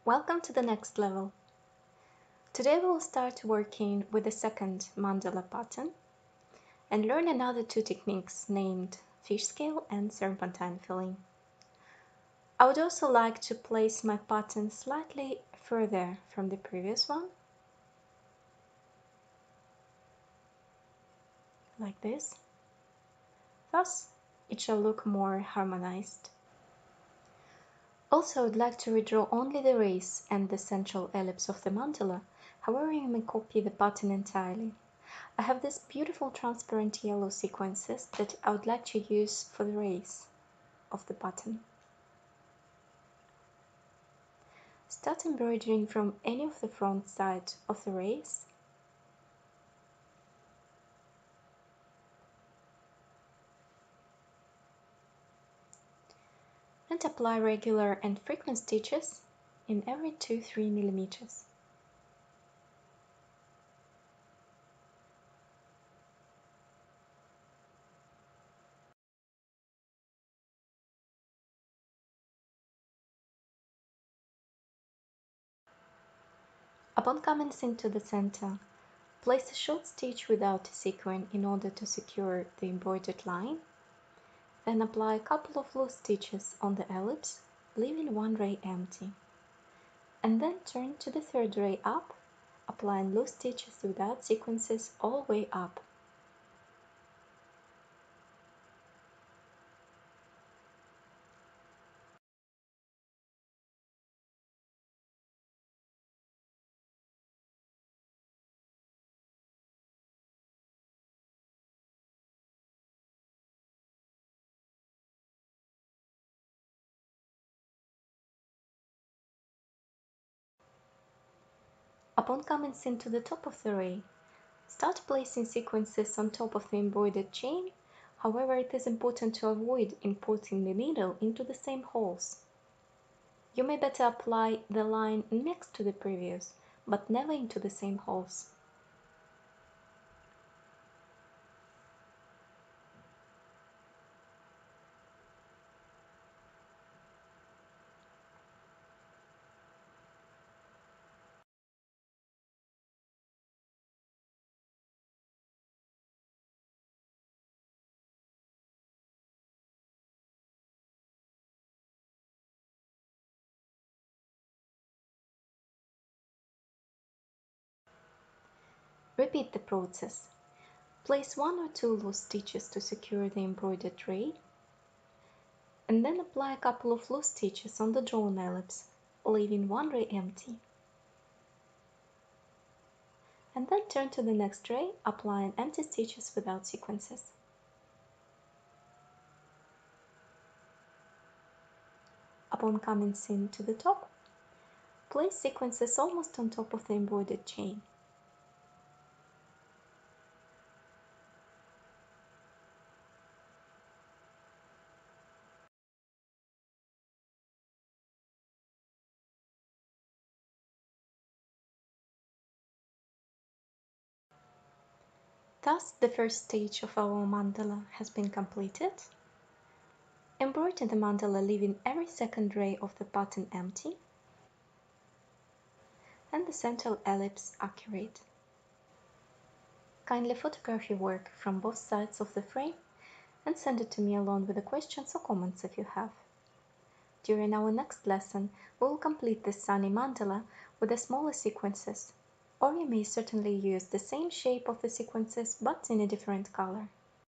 Welcome to the next level. Today we will start working with the second mandala pattern and learn another two techniques named fish scale and serpentine filling. I would also like to place my pattern slightly further from the previous one, like this. Thus, it shall look more harmonized. Also, I would like to redraw only the rays and the central ellipse of the mandala, however you may copy the pattern entirely. I have these beautiful transparent yellow sequences that I would like to use for the rays of the pattern. Start embroidering from any of the front side of the rays. And apply regular and frequent stitches in every 2-3 millimeters. Upon coming into the center, place a short stitch without a sequin in order to secure the embroidered line. Then apply a couple of loose stitches on the ellipse, leaving one ray empty. And then turn to the third ray up, applying loose stitches without sequences all the way up. Upon coming into the top of the ray, start placing sequences on top of the embroidered chain. However, it is important to avoid importing the needle into the same holes. You may better apply the line next to the previous, but never into the same holes. Repeat the process. Place 1 or 2 loose stitches to secure the embroidered ray, and then apply a couple of loose stitches on the drawn ellipse, leaving one ray empty. And then turn to the next ray, applying empty stitches without sequences. Upon coming in to the top, place sequences almost on top of the embroidered chain. Thus, the first stage of our mandala has been completed. Embroider the mandala, leaving every second ray of the pattern empty and the central ellipse accurate. Kindly photograph your work from both sides of the frame and send it to me along with the questions or comments if you have. During our next lesson, we will complete this sunny mandala with the smaller sequences, or you may certainly use the same shape of the sequences but in a different color.